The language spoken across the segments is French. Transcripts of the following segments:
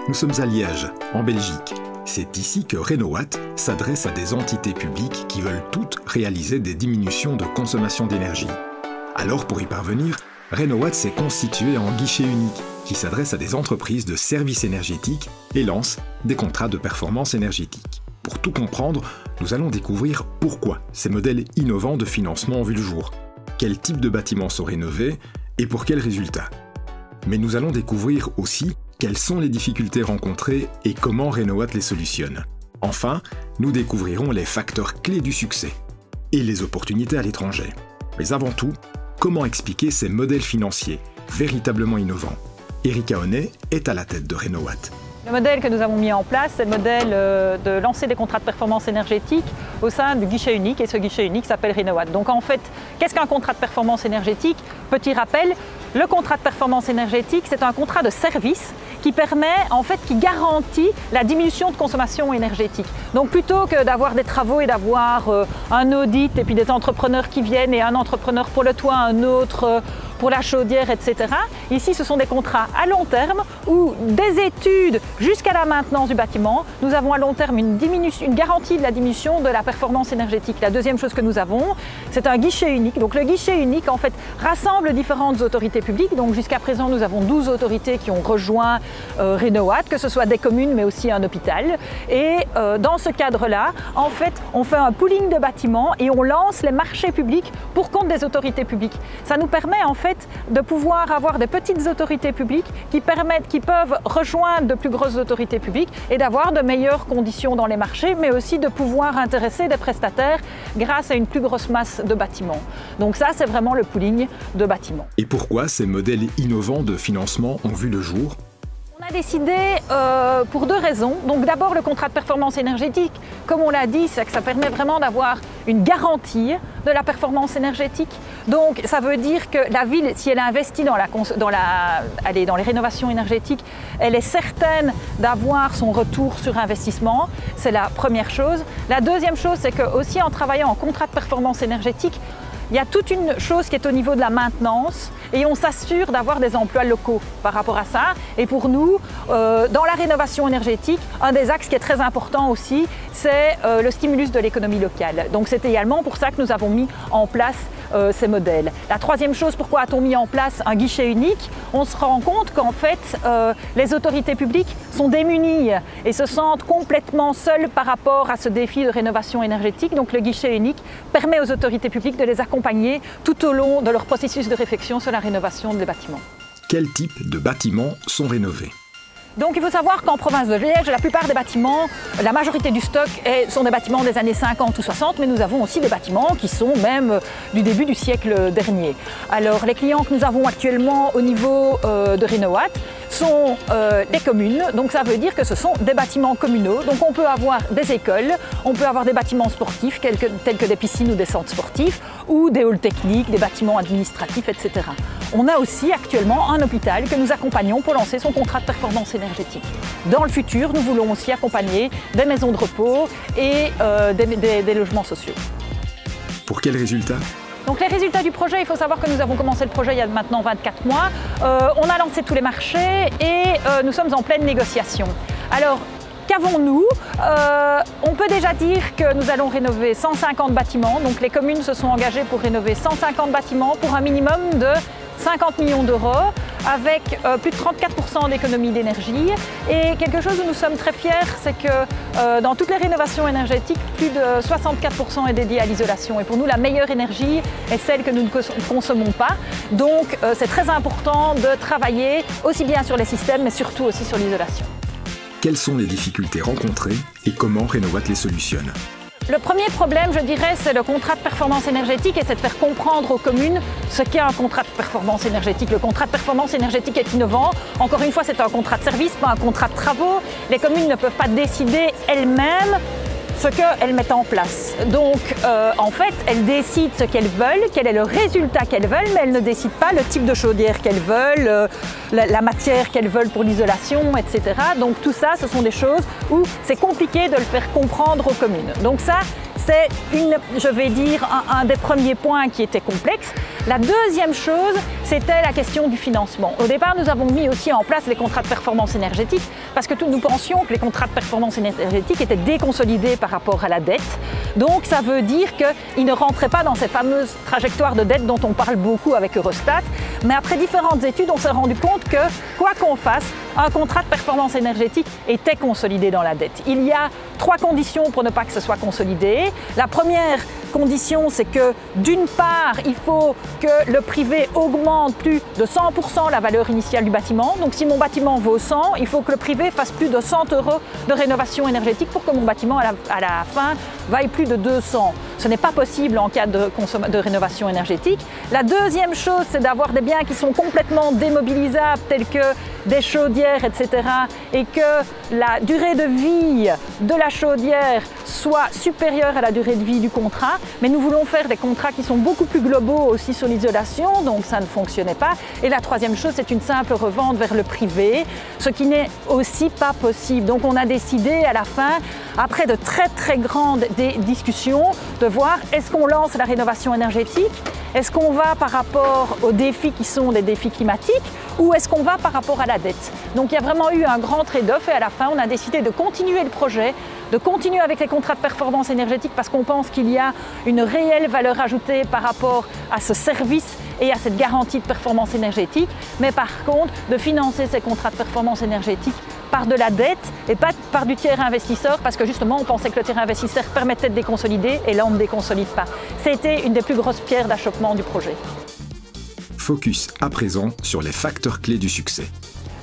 Nous sommes à Liège, en Belgique. C'est ici que Renowatt s'adresse à des entités publiques qui veulent toutes réaliser des diminutions de consommation d'énergie. Alors pour y parvenir, Renowatt s'est constitué en guichet unique qui s'adresse à des entreprises de services énergétiques et lance des contrats de performance énergétique. Pour tout comprendre, nous allons découvrir pourquoi ces modèles innovants de financement ont vu le jour, quels types de bâtiments sont rénovés et pour quels résultats. Mais nous allons découvrir aussi quelles sont les difficultés rencontrées et comment Renowatt les solutionne. Enfin, nous découvrirons les facteurs clés du succès et les opportunités à l'étranger. Mais avant tout, comment expliquer ces modèles financiers véritablement innovants? Erika Honnet est à la tête de Renowatt. Le modèle que nous avons mis en place, c'est le modèle de lancer des contrats de performance énergétique au sein du guichet unique, et ce guichet unique s'appelle Renowatt. Donc en fait, qu'est-ce qu'un contrat de performance énergétique? Petit rappel, le contrat de performance énergétique, c'est un contrat de service qui permet, qui garantit la diminution de consommation énergétique. Donc plutôt que d'avoir des travaux et d'avoir un audit et puis des entrepreneurs qui viennent et un entrepreneur pour le toit, un autre pour la chaudière, etc. Ici, ce sont des contrats à long terme où des études jusqu'à la maintenance du bâtiment, nous avons à long terme une garantie de la diminution de la performance énergétique. La deuxième chose que nous avons, c'est un guichet unique. Donc le guichet unique, rassemble différentes autorités publiques. Donc jusqu'à présent, nous avons 12 autorités qui ont rejoint Renowatt, que ce soit des communes, mais aussi un hôpital. Et dans ce cadre-là, on fait un pooling de bâtiments et on lance les marchés publics pour compte des autorités publiques. Ça nous permet de pouvoir avoir des petites autorités publiques qui peuvent rejoindre de plus grosses autorités publiques et d'avoir de meilleures conditions dans les marchés, mais aussi de pouvoir intéresser des prestataires grâce à une plus grosse masse de bâtiments. Donc ça, c'est vraiment le pooling de bâtiments. Et pourquoi ces modèles innovants de financement ont vu le jour? On a décidé pour deux raisons. Donc d'abord, le contrat de performance énergétique, comme on l'a dit, c'est que ça permet vraiment d'avoir une garantie de la performance énergétique. Donc ça veut dire que la ville, si elle investit dans les rénovations énergétiques, elle est certaine d'avoir son retour sur investissement. C'est la première chose. La deuxième chose, c'est que aussi en travaillant en contrat de performance énergétique, il y a toute une chose qui est au niveau de la maintenance et on s'assure d'avoir des emplois locaux par rapport à ça. Et pour nous, dans la rénovation énergétique, un des axes qui est très important aussi, c'est le stimulus de l'économie locale. Donc c'est également pour ça que nous avons mis en place ces modèles. La troisième chose, pourquoi a-t-on mis en place un guichet unique? On se rend compte qu'en fait, les autorités publiques sont démunies et se sentent complètement seules par rapport à ce défi de rénovation énergétique. Donc le guichet unique permet aux autorités publiques de les accompagner tout au long de leur processus de réflexion sur la rénovation des bâtiments. Quel type de bâtiments sont rénovés? Donc il faut savoir qu'en province de Liège, la plupart des bâtiments, la majorité du stock sont des bâtiments des années 50 ou 60, mais nous avons aussi des bâtiments qui sont même du début du siècle dernier. Alors les clients que nous avons actuellement au niveau de Renowatt sont les communes, donc ça veut dire que ce sont des bâtiments communaux. Donc on peut avoir des écoles, on peut avoir des bâtiments sportifs tels que des piscines ou des centres sportifs, ou des halls techniques, des bâtiments administratifs, etc. On a aussi actuellement un hôpital que nous accompagnons pour lancer son contrat de performance énergétique. Dans le futur, nous voulons aussi accompagner des maisons de repos et des logements sociaux. Pour quels résultats? Donc les résultats du projet, il faut savoir que nous avons commencé le projet il y a maintenant 24 mois. On a lancé tous les marchés et nous sommes en pleine négociation. Alors, qu'avons-nous? On peut déjà dire que nous allons rénover 150 bâtiments. Donc les communes se sont engagées pour rénover 150 bâtiments pour un minimum de 50 millions d'euros avec plus de 34% d'économie d'énergie. Et quelque chose où nous sommes très fiers, c'est que dans toutes les rénovations énergétiques, plus de 64% est dédié à l'isolation. Et pour nous, la meilleure énergie est celle que nous ne consommons pas. Donc c'est très important de travailler aussi bien sur les systèmes, mais surtout aussi sur l'isolation. Quelles sont les difficultés rencontrées et comment Renowatt les solutionne? Le premier problème, je dirais, c'est le contrat de performance énergétique et c'est de faire comprendre aux communes ce qu'est un contrat de performance énergétique. Le contrat de performance énergétique est innovant. Encore une fois, c'est un contrat de service, pas un contrat de travaux. Les communes ne peuvent pas décider elles-mêmes ce qu'elles mettent en place. Donc, en fait, elles décident ce qu'elles veulent, quel est le résultat qu'elles veulent, mais elles ne décident pas le type de chaudière qu'elles veulent, la matière qu'elles veulent pour l'isolation, etc. Donc tout ça, ce sont des choses où c'est compliqué de le faire comprendre aux communes. Donc ça, c'est, je vais dire, un des premiers points qui était complexe. La deuxième chose, c'était la question du financement. Au départ, nous avons mis aussi en place les contrats de performance énergétique parce que nous pensions que les contrats de performance énergétique étaient déconsolidés par rapport à la dette. Donc ça veut dire qu'ils ne rentraient pas dans ces fameuses trajectoires de dette dont on parle beaucoup avec Eurostat. Mais après différentes études, on s'est rendu compte que, quoi qu'on fasse, un contrat de performance énergétique était consolidé dans la dette. Il y a 3 conditions pour ne pas que ce soit consolidé. La première condition, c'est que d'une part, il faut que le privé augmente plus de 100% la valeur initiale du bâtiment. Donc si mon bâtiment vaut 100, il faut que le privé fasse plus de 100 € de rénovation énergétique pour que mon bâtiment, à la fin, vaille plus de 200. Ce n'est pas possible en cas de rénovation énergétique. La deuxième chose, c'est d'avoir des biens qui sont complètement démobilisables, tels que des chaudières, etc. et que la durée de vie de la chaudière soit supérieure à la durée de vie du contrat. Mais nous voulons faire des contrats qui sont beaucoup plus globaux aussi sur l'isolation, donc ça ne fonctionnait pas. Et la troisième chose, c'est une simple revente vers le privé, ce qui n'est aussi pas possible. Donc on a décidé à la fin, après de très grandes discussions, de voir est-ce qu'on lance la rénovation énergétique, est-ce qu'on va par rapport aux défis qui sont des défis climatiques ou est-ce qu'on va par rapport à la dette. Donc il y a vraiment eu un grand trade-off et à la fin on a décidé de continuer le projet, de continuer avec les contrats de performance énergétique parce qu'on pense qu'il y a une réelle valeur ajoutée par rapport à ce service et à cette garantie de performance énergétique, mais par contre de financer ces contrats de performance énergétique par de la dette et pas par du tiers investisseur parce que justement on pensait que le tiers investisseur permettait de déconsolider et là on ne déconsolide pas. C'était une des plus grosses pierres d'achoppement du projet. Focus à présent sur les facteurs clés du succès.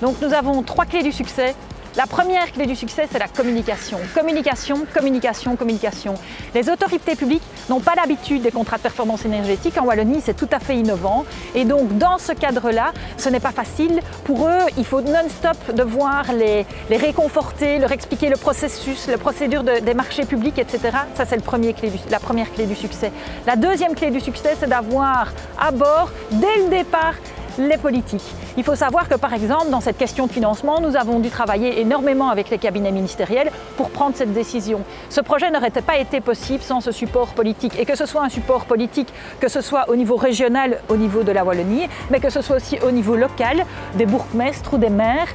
Donc nous avons 3 clés du succès. La première clé du succès, c'est la communication. Communication, communication, communication. Les autorités publiques n'ont pas l'habitude des contrats de performance énergétique. En Wallonie, c'est tout à fait innovant. Et donc, dans ce cadre-là, ce n'est pas facile. Pour eux, il faut non-stop devoir les réconforter, leur expliquer le processus, la procédure des marchés publics, etc. Ça, c'est la première clé du succès. La deuxième clé du succès, c'est d'avoir à bord, dès le départ, les politiques. Il faut savoir que par exemple dans cette question de financement, nous avons dû travailler énormément avec les cabinets ministériels pour prendre cette décision. Ce projet n'aurait pas été possible sans ce support politique et que ce soit un support politique, que ce soit au niveau régional, au niveau de la Wallonie, mais que ce soit aussi au niveau local, des bourgmestres ou des maires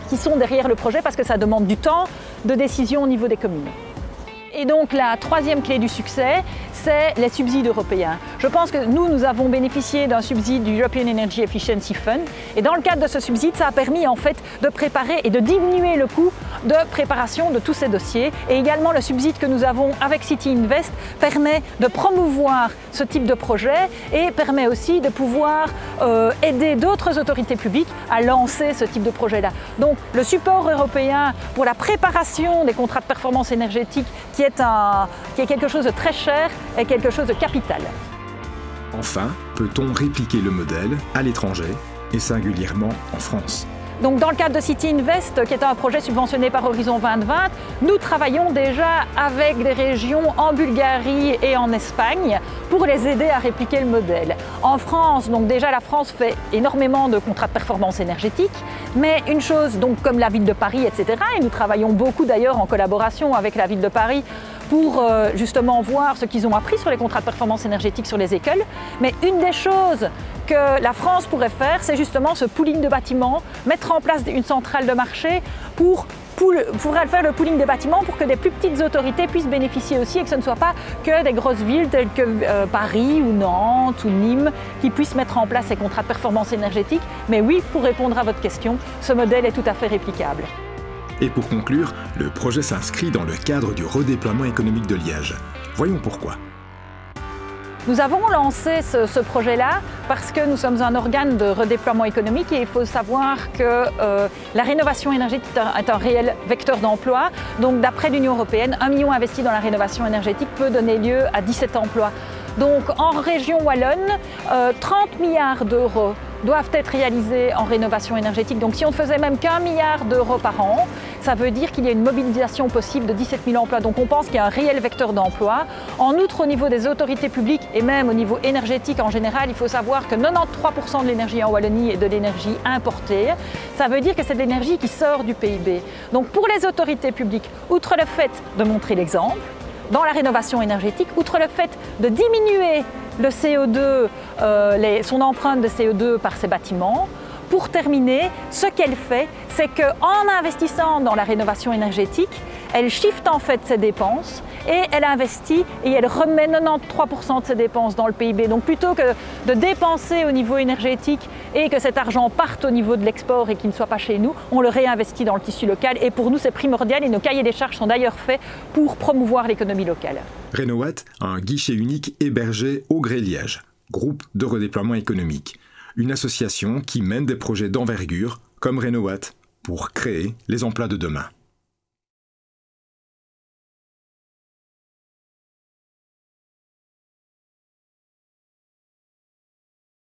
qui sont derrière le projet parce que ça demande du temps de décision au niveau des communes. Et donc la troisième clé du succès, c'est les subsides européens. Je pense que nous avons bénéficié d'un subside du European Energy Efficiency Fund et dans le cadre de ce subside, ça a permis en fait de préparer et de diminuer le coût de préparation de tous ces dossiers. Et également le subside que nous avons avec City Invest permet de promouvoir ce type de projet et permet aussi de pouvoir aider d'autres autorités publiques à lancer ce type de projet-là. Donc le support européen pour la préparation des contrats de performance énergétique qui est quelque chose de très cher et quelque chose de capital. Enfin, peut-on répliquer le modèle à l'étranger et singulièrement en France ? Donc dans le cadre de City Invest, qui est un projet subventionné par Horizon 2020, nous travaillons déjà avec des régions en Bulgarie et en Espagne pour les aider à répliquer le modèle. En France, donc déjà la France fait énormément de contrats de performance énergétique, mais une chose donc comme la ville de Paris, etc. Et nous travaillons beaucoup d'ailleurs en collaboration avec la ville de Paris pour justement voir ce qu'ils ont appris sur les contrats de performance énergétique sur les écoles. Mais une des choses que la France pourrait faire, c'est justement ce pooling de bâtiments, mettre en place une centrale de marché pour faire le pooling des bâtiments pour que des plus petites autorités puissent bénéficier aussi et que ce ne soit pas que des grosses villes telles que Paris ou Nantes ou Nîmes qui puissent mettre en place ces contrats de performance énergétique. Mais oui, pour répondre à votre question, ce modèle est tout à fait réplicable. Et pour conclure, le projet s'inscrit dans le cadre du redéploiement économique de Liège. Voyons pourquoi. Nous avons lancé ce projet-là parce que nous sommes un organe de redéploiement économique et il faut savoir que la rénovation énergétique est un réel vecteur d'emploi. Donc d'après l'Union européenne, 1 million investi dans la rénovation énergétique peut donner lieu à 17 emplois. Donc en région wallonne, 30 milliards d'euros doivent être réalisés en rénovation énergétique. Donc si on ne faisait même qu'1 milliard d'euros par an, ça veut dire qu'il y a une mobilisation possible de 17 000 emplois. Donc on pense qu'il y a un réel vecteur d'emploi. En outre, au niveau des autorités publiques et même au niveau énergétique en général, il faut savoir que 93% de l'énergie en Wallonie est de l'énergie importée. Ça veut dire que c'est de l'énergie qui sort du PIB. Donc pour les autorités publiques, outre le fait de montrer l'exemple, dans la rénovation énergétique, outre le fait de diminuer le CO2, son empreinte de CO2 par ses bâtiments. Pour terminer, ce qu'elle fait, c'est qu'en investissant dans la rénovation énergétique, elle shift en fait ses dépenses et elle investit et elle remet 93% de ses dépenses dans le PIB. Donc plutôt que de dépenser au niveau énergétique et que cet argent parte au niveau de l'export et qu'il ne soit pas chez nous, on le réinvestit dans le tissu local et pour nous c'est primordial et nos cahiers des charges sont d'ailleurs faits pour promouvoir l'économie locale. Renowatt a un guichet unique hébergé au Gré-Liège, groupe de redéploiement économique. Une association qui mène des projets d'envergure comme Renowatt pour créer les emplois de demain.